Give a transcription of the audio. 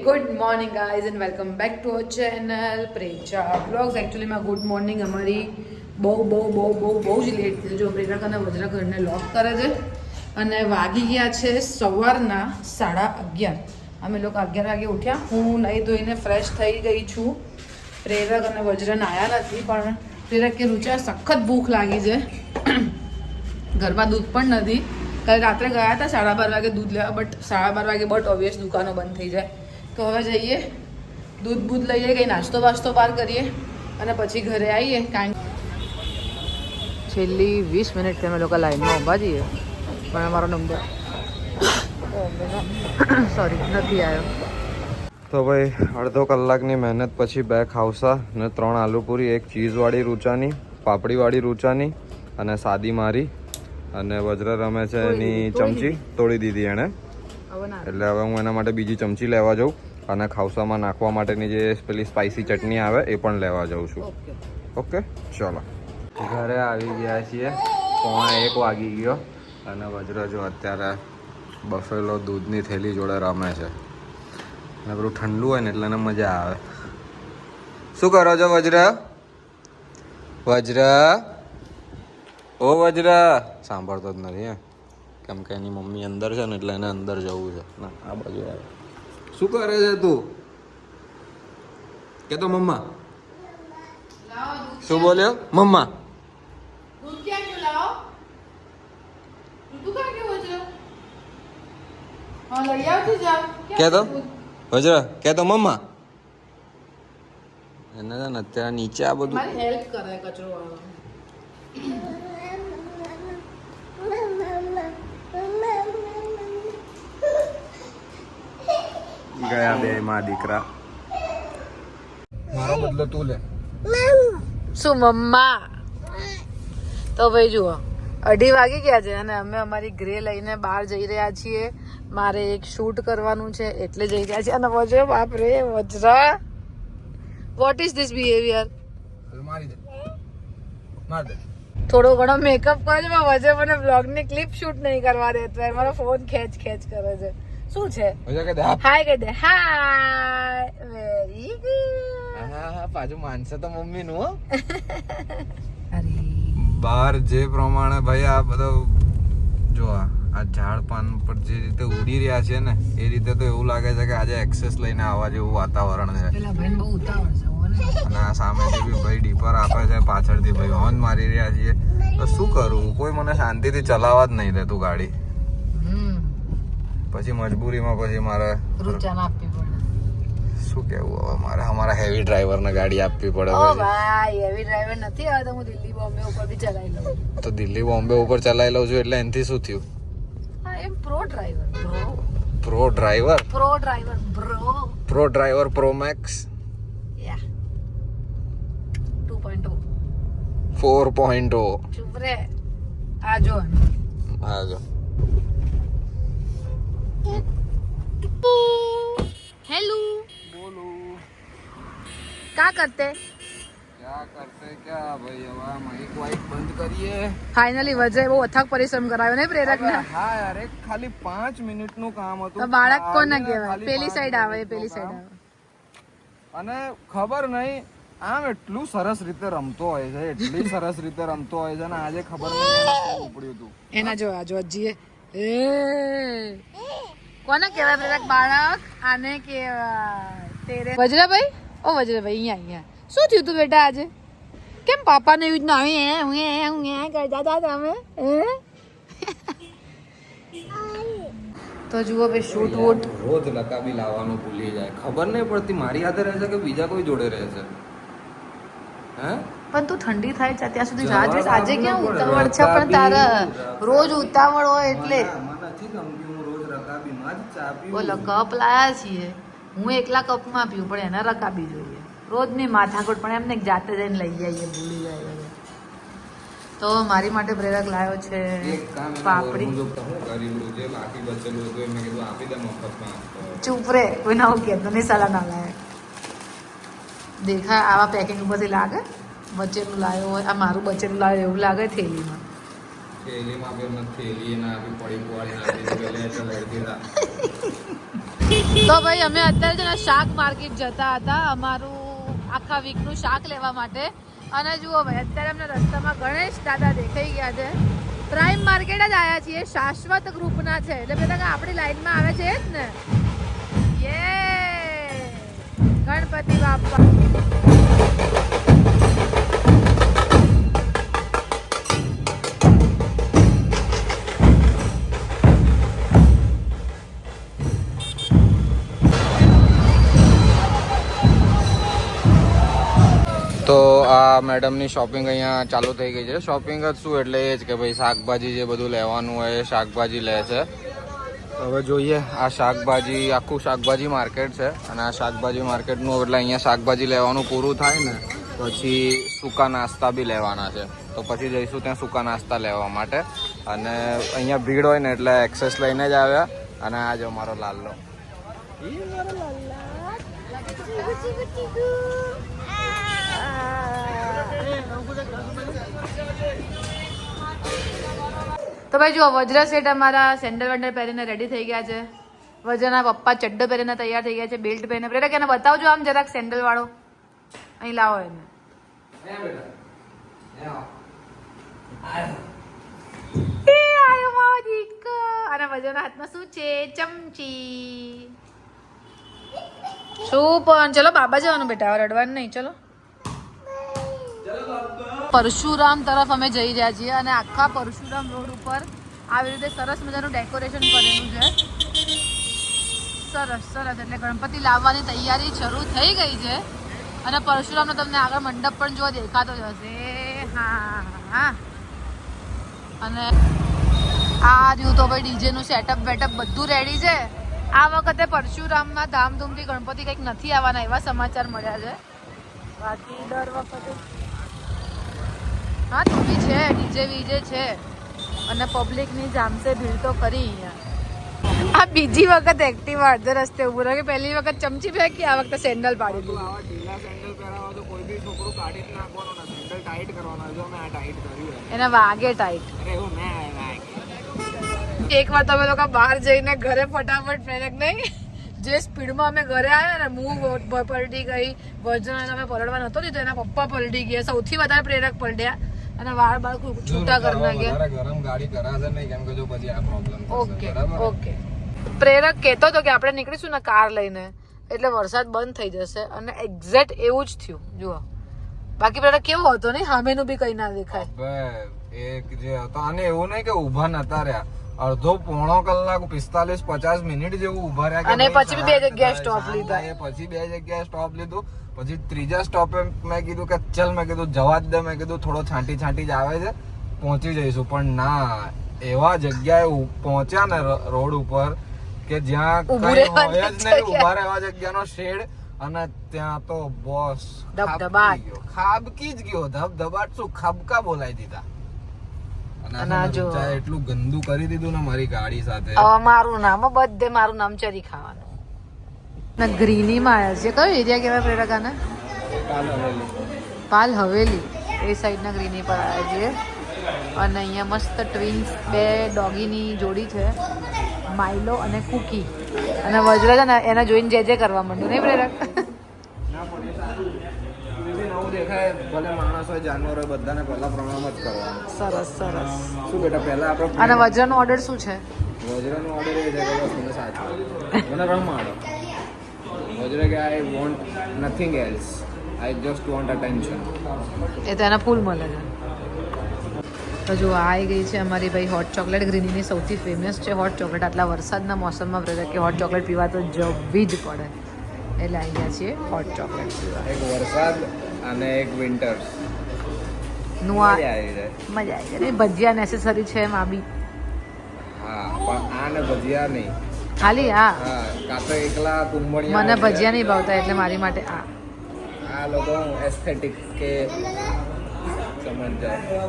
Good morning guys and welcome back to our channel Precha blogs. એકચ્યુઅલીમાં good morning અમારી બહુ જ લેટ થઈ. જો પ્રેરક અને વજ્ર ઘરને લોક કરે છે અને વાગી ગયા છે સવારના 11:30. અમે લોકો 11 વાગે ઉઠ્યા. હું નહીં ધોઈને ફ્રેશ થઈ ગઈ છું. પ્રેરક અને વજ્ર નાયા નથી, પણ પ્રેરક કે રૂચા સખત ભૂખ લાગી છે. ઘરમાં દૂધ પણ નથી. કાલે રાત્રે ગયા હતા 12:30 વાગે દૂધ લેવા, બટ 12:30 વાગે બટ ઓબ્વિયસ દુકાનો બંધ થઈ જાય. તો હવે જઈએ દૂધ લઈએ, કંઈ નાસ્તો વાસ્તો બહાર કરીએ અને પછી ઘરે આવીએ. કારણ છેલ્લી 20 મિનિટથી અમે લોકો લાઈનમાં ઊભા છીએ, પણ અમારો નંબર સોરી નથી આવ્યો. તો ભાઈ અડધો કલાકની મહેનત પછી 2 ખાવસા ને 3 આલુપૂરી, 1 ચીઝવાળી રૂચાની, પાપડીવાળી રૂચાની અને સાદી મારી. અને વજ્ર રમે છે એની ચમચી તોડી દીધી એણે, એટલે હવે હું એના માટે બીજી ચમચી લેવા જાઉં અને ખાવસામાં નાખવા માટેની જે પેલી સ્પાઇસી ચટણી આવે એ પણ લેવા જાઉં છું. ઓકે ચલો, ઘરે આવી ગયા છીએ. 1:15 વાગી ગયો અને વજ્ર જો અત્યારે બફેલો દૂધની થેલી જોડે રમે છે. અને પેલું ઠંડુ હોય ને એટલે એને મજા આવે. શું કરો છો વજ્ર? ઓ વજ્ર સાંભળતો જ નથી, કેમ કે એની મમ્મી અંદર છે ને એટલે એને અંદર જવું છે. ના આ બાજુ આવે. શું કરે છે તું? કે તો મમ્મા. શું બોલ્યો? મમ્મા. કે તો વજ્ર કે તો મમ્મા. એને છે ને અત્યારે નીચે આ બધું હેલ્પ કરે કચરો વાળવા. ગયા 2 માં દીકરા. મારો બદલો તું લે. શું મમ્મા? તો ભાઈ જુઓ 2:30 વાગી ગયા છે અને અમે અમારી ગ્રે લઈને બહાર જઈ રહ્યા છીએ. મારે એક શૂટ કરવાનું છે એટલે જઈ રહ્યા છીએ. અને વજ્ર, બાપ રે વજ્ર, વોટ ઇઝ ધીસ બિહેવિયર? મારી દે, માર દે. થોડો ઘણો મેકઅપ કરે છે, વજ્ર મને બ્લોગની ક્લિપ શૂટ નહીં કરવા દેતો. મારો ફોન ખેંચ કરે છે. શું છે? હાય કહી દે. હાય, વેરી ગુડ. હા પાછું માનશે તો મમ્મી નું. અરે બહાર જે પ્રમાણે ભાઈ આ બધો જો આ ઝાડ પાન પર જે રીતે ઉડી રહ્યા છે ને એ રીતે તો એવું લાગે છે કે આજે એક્સેસ લઈને આવવા જેવું વાતાવરણ છે. પેલા ભાઈને બહુ ઉતાવળ છે અને આ સામેથી બી ભાઈ ડીપર આપે છે, પાછળથી ભાઈ હોર્ન મારી રહ્યા છીએ. તો શું કરું? કોઈ મને શાંતિથી ચલાવવા જ નહીં દેતું ગાડી. પછી મજબૂરીમાં પછી મારે રૂચાને આપવી પડે. શું કેવું હવે, મારે અમારા હેવી ડ્રાઈવરને ગાડી આપવી પડે. ઓ ભાઈ, હેવી ડ્રાઈવર નથી આવે તો હું દિલ્હી બોમ્બે ઉપર બી ચલાવી લઉં. તો દિલ્હી બોમ્બે ઉપર ચલાવી લઉં છું એટલે એનાથી શું થયું? હા, એમ pro driver bro. Pro driver pro max યા 2.0 4.0. ચૂપ રે. આ જો હા જો हेलो બોલો. क्या करते? क्या करते क्या भाई, હવે આ માઈક વાઈક બંધ કરીએ. ફાઇનલી વજ્રે બહુ અથાગ પરિશ્રમ કરાવ્યો ને પ્રેરક ને. હા યાર, એક ખાલી 5 મિનિટનું કામ હતું. તો બાળક કોને કહેવાય? પેલી સાઈડ આવે, પેલી સાઈડ આવે. અને ખબર નહીં આમ એટલું સરસ રીતે રમતો હોય છે, એટલી સરસ રીતે રમતો હોય છે ને આજે ખબર નહીં ઉપડ્યું હતું. એના જો આ જો હજી એ કોને કહેવાય પ્રેરક? બાળક આને કહેવાય. તેરે વજ્રભાઈ, ઓ વજ્રભાઈ અહીંયા શું થયું તું બેટા આજે? કેમ પાપાને યુજ ના હું કરતા હતા તમે? તો જુઓ ભાઈ શૂટ વૂટ રોજ લકાબી લાવવાનું ભૂલી જાય. ખબર નહીં પડતી મારી હાથે રહે છે કે બીજા કોઈ જોડે રહે છે. હે પણ તું ઠંડી થાય ત્યાં સુધી રાહ જોઈશ. આજે ક્યાં ઉતાવળ છે? પણ તારા રોજ ઉતાવળ હોય એટલે નથી ગમતી. હું રોજ રકાબીમાં જ ચા પીઉં. બોલો કપ લાયા છીએ. હું એકલા કપમાં પીવું પણ એને રકાબી જોઈએ. રોજની માથાકૂટ, પણ એમને જાતે જઈને લઈ આવીએ, ભૂલી જાય. તો મારી માટે પ્રેરક લાવ્યો છે પાપડી. ચૂપ રે, કોઈ ના કહેતો નહીં, સાલા ના લાવે. દેખાય આવા પેકિંગ ઉપરથી લાગે. બચેલું લાવ્યો હોય, આ મારું બચેલું લાવ્યો એવું લાગે થેલીમાં. થેલીમાં બી અમને થેલી ના આપી પડી પુવાડી નાખી પેલે એટલે લડતી હતા. તો ભાઈ અમે અત્યારે છે ને શાક માર્કેટ જતા હતા અમારું આખા વીકનું શાક લેવા માટે. અને જુઓ ભાઈ અત્યારે અમને રસ્તામાં ગણેશ દાદા દેખાઈ ગયા છે. પ્રાઇમ માર્કેટ જ આવ્યા છીએ, શાશ્વત ગ્રુપના છે એટલે બધા આપણી લાઈનમાં આવે છે જ ને. યે ગણપતિ બાપા. તો આ મેડમની શોપિંગ અહીંયા ચાલુ થઈ ગઈ છે. શોપિંગ જ શું એટલે એ જ કે ભાઈ શાકભાજી જે બધું લેવાનું હોય એ શાકભાજી લે છે. હવે જોઈએ આ શાકભાજી આખું શાકભાજી માર્કેટ છે અને આ શાકભાજી માર્કેટનું એટલે અહીંયા શાકભાજી લેવાનું પૂરું થાય ને પછી સૂકા નાસ્તા બી લેવાના છે. તો પછી જઈશું ત્યાં સૂકા નાસ્તા લેવા માટે. અને અહીંયા ભીડ હોય ને એટલે એક્સેસ લઈને જ આવ્યા. અને આ જો મારો લાલ્લો. તો ભાઈ જુઓ વજ્ર સેટ અમારા સેન્ડલ વેન્ડલ પહેરીને રેડી થઈ ગયા છે. વજ્રના પપ્પા ચડ્ડો પહેરીને તૈયાર થઈ ગયા છે, બેલ્ટ પહેરીને. પ્રેરક એને બતાવજો આમ જરાક સેન્ડલ વાળો. અહીં લાવો એને. એ આયો મારો દીકરો. અને વજ્રના હાથમાં શું છે? ચમચી. શું પણ ચલો બાબા જવાનું બેટા, રડવાનું નહીં. ચલો પરશુરામ તરફ અમે જઈ રહ્યા છીએ અને આખા પરશુરામ રોડ ઉપર આવી રીતે સરસ મજાનું ડેકોરેશન કરેલું છે. સરસ સરસ. એટલે ગણપતિ લાવવાની તૈયારી શરૂ થઈ ગઈ છે. અને પરશુરામનો તમને આગળ મંડપ પણ જો દેખાતો જ હશે. હા હા. અને આ રહ્યું તો ભાઈ ડીજેનું સેટઅપ વેટઅપ બધું રેડી છે. આ વખતે પરશુરામમાં ધામધૂમથી ગણપતિ કંઈક નથી આવવાના એવા સમાચાર મળ્યા છે. બાકી દર વખતે હા તો બી છે, ડીજે વીજે છે અને પબ્લિકની જામશે ભીડ તો કરી અહીંયા. આ બીજી વખત એક્ટિવા અડધે રસ્તે ઉભું રહ્યો કે પહેલી વખત ચમચી ફેંકી, આ વખતે સેન્ડલ પાડી દીધું. આવા ઢીલા સેન્ડલ પહેરાવો તો કોઈ બી છોકરો કાઢી જ નાખવાનો ને સેન્ડલ ટાઈટ કરવાના. જો મેં આ ટાઈટ કર્યું એને વાગે ટાઈટ. અરે એવું મેં વાગે. એક વાર તમે લોકો બહાર જઈને ઘરે ફટાફટ પ્રેરક નહીં જે સ્પીડમાં અમે ઘરે આવ્યા ને હું પલટી ગઈ, વજન અમે પલટવા નતો દીધો, એના પપ્પા પલટી ગયા, સૌથી વધારે પ્રેરક પલટ્યા અને વાળ બાળ છૂટા કરી નાખ્યા. ગરમ ગાડી કરાશે નહીં કેમ કે જો પછી આ પ્રોબ્લેમ ઓકે ઓકે. પ્રેરક કહેતો હતો કે આપણે નીકળીશું ને કાર લઈને એટલે વરસાદ બંધ થઈ જશે અને એક્ઝેક્ટ એવું જ થયું. જુઓ બાકી પ્રેરક કેવો હતો નહીં, સામેનું બી કઈ ના દેખાય. એક જે હતો આને એવું નહીં કે ઊભા નતા રહ્યા, અડધો પોણો કલાક 45-50 મિનિટ જેવું ઊભા રહ્યા. અને પછી બે જગ્યાએ સ્ટોપ લીધા. પછી બે જગ્યાએ સ્ટોપ લીધું. પછી ત્રીજા સ્ટોપે મેં કીધું કે ચલ, મેં કીધું જવા જ દે, મેં કીધું થોડો છાંટી જ આવે છે પહોંચી જઈશું. પણ ના, એવા જગ્યાએ પહોંચ્યા ને રોડ ઉપર કે જ્યાં કઈ હોય જ નહીં, ઉભા રહેવા જગ્યાનો શેડ. અને ત્યાં તો બોસ ખાબકી જ ગયો. ધબધબાટ શું ખાબકા બોલાવી દીધા. એટલું ગંદુ કરી દીધું ને મારી ગાડી સાથે. મારું નામ બધે મારું નામ ચરી ખાવાનું. ગ્રીની માં આવ્યા છે. કયો એરિયા કેવાય પ્રેરકાને? પાલ હવેલી. એ સાઈડ ના ગ્રીની પર આવ્યા છીએ. અને અહીંયા મસ્ત ટ્વિન્સ બે ડોગીની જોડી છે, માઇલો અને કુકી. અને વજ્ર છે ને એને જોઈને જે કરવા માંડ્યું નહીં પ્રેરક? ભલે માણસ હોય જાનવર હોય બધાને પહેલા પ્રણામ જ કરવાનું. સરસ સરસ. શું બેટા પહેલા આપણે. અને વજ્રનો ઓર્ડર શું છે? વજ્રનો ઓર્ડર એ છે કે બસ મને સાચું મને રમાડો. વજ્ર કે I want nothing else, I just want attention. એ તો એને ફૂલ મળે છે. તો જો આવી ગઈ છે અમારી ભાઈ હોટ ચોકલેટ. ગ્રીનીની સૌથી ફેમસ છે હોટ ચોકલેટ. આટલા વરસાદના મોસમમાં પ્રેરક કે હોટ ચોકલેટ પીવા તો જવી જ પડે એટલે આવી ગયા છીએ હોટ ચોકલેટ પીવા. એક વરસાદ અને એક વિન્ટર્સ નું આ મજા આવી જાય. ભજીયા નેસેસરી છે એમ આ બી. હા પણ આ ને ભજીયા નહીં, ખાલી હા કાં તો એકલા કુંભળિયા. મને ભજીયા નહીં ભાવતા એટલે મારી માટે આ લોકો એસ્થેટિક કે સમજ જાય.